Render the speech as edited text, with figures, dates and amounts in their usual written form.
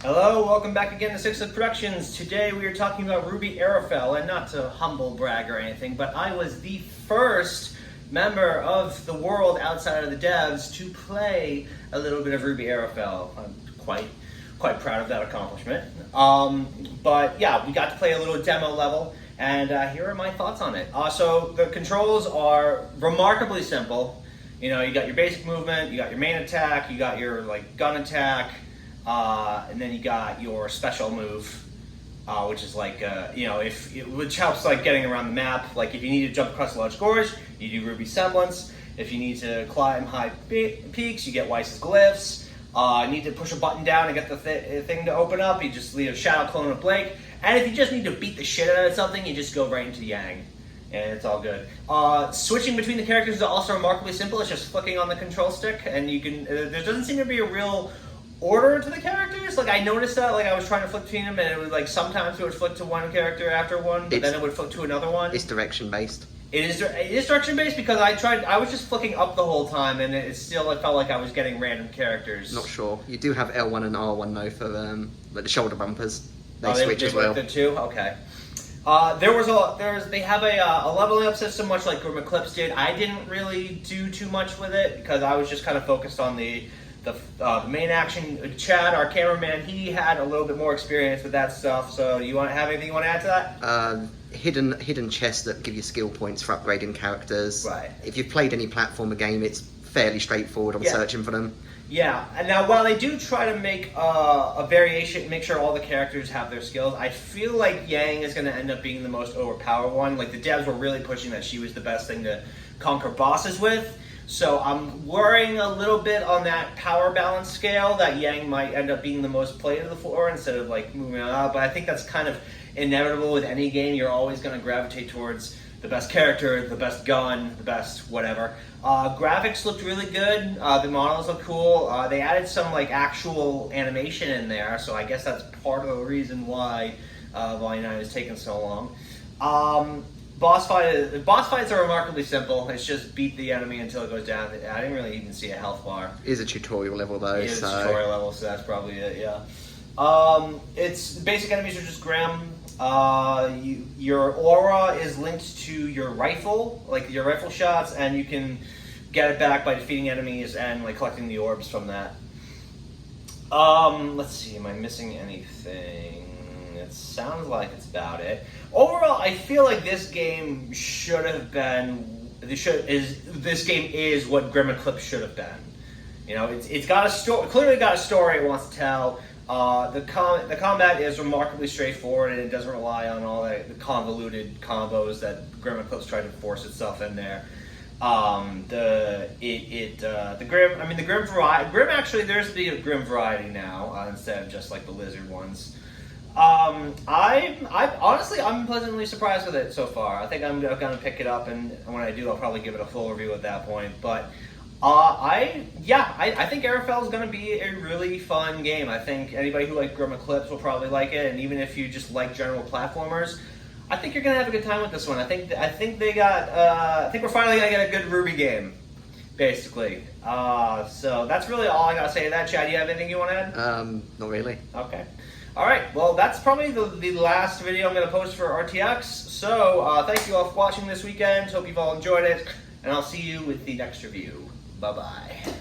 Hello, welcome back again to Six Productions. Today we are talking about RWBY Arrowfell, and not to humble brag or anything, but I was the first member of the world outside of the devs to play a little bit of RWBY Arrowfell. I'm quite proud of that accomplishment. But yeah, we got to play a little demo level, and here are my thoughts on it. So the controls are remarkably simple. You know, you got your basic movement, you got your main attack, you got your gun attack, and then you got your special move, which is which helps getting around the map. Like if you need to jump across a large gorge, you do RWBY Semblance. If you need to climb high peaks, you get Weiss's Glyphs. You need to push a button down and get the thing to open up, you just leave a Shadow Clone of Blake. And if you just need to beat the shit out of something, you just go right into Yang. And it's all good. Switching between the characters is also remarkably simple. It's just flicking on the control stick, and you can. There doesn't seem to be a real order to the characters. I noticed that. I was trying to flip between them, and it would sometimes it would flip to one character after one, but then it would flip to another one. It's direction based. It is direction based because I was just flicking up the whole time, and it felt like I was getting random characters. Not sure. You do have L1 and R1 though for the shoulder bumpers. They switch they as well. Them too. Okay. They have a leveling up system much like RWBY Eclipse did. I didn't really do too much with it because I was just kind of focused on the main action. Chad, our cameraman, he had a little bit more experience with that stuff. So, do you have anything you want to add to that? Hidden chests that give you skill points for upgrading characters. Right. If you've played any platformer game, it's fairly straightforward on searching for them. Yeah, and now while they do try to make a variation, make sure all the characters have their skills, I feel like Yang is going to end up being the most overpowered one. The devs were really pushing that she was the best thing to conquer bosses with. So I'm worrying a little bit on that power balance scale that Yang might end up being the most played of the floor instead of moving on out. But I think that's kind of inevitable with any game. You're always going to gravitate towards the best character, the best gun, the best whatever. Graphics looked really good. The models look cool. They added some actual animation in there, so I guess that's part of the reason why Volume 9 is taking so long. Boss fights are remarkably simple. It's just beat the enemy until it goes down. I didn't really even see a health bar. It is a tutorial level though. It is a tutorial level, so that's probably it. Yeah. It's basic enemies are just Graham. Your aura is linked to your rifle, your rifle shots, and you can get it back by defeating enemies and collecting the orbs from that. Let's see, am I missing anything? It sounds like it's about it. Overall, I feel like this game should have been. This game is what RWBY Eclipse should have been. You know, it's got a story. Clearly, got a story it wants to tell. The combat is remarkably straightforward, and it doesn't rely on all the convoluted combos that RWBY Eclipse tried to force itself in there. The Grim variety. Grim actually, there's the Grim variety now instead of just the lizard ones. I'm pleasantly surprised with it so far. I think I'm gonna pick it up, and when I do, I'll probably give it a full review at that point. But I think Arrowfell is going to be a really fun game. I think anybody who liked RWBY Eclipse will probably like it, and even if you just like general platformers, I think you're going to have a good time with this one. I think we're finally going to get a good RWBY game, basically. So that's really all I got to say to that. Chad, do you have anything you want to add? Not really. Okay. All right. Well, that's probably the last video I'm going to post for RTX. So thank you all for watching this weekend. Hope you've all enjoyed it, and I'll see you with the next review. Bye-bye.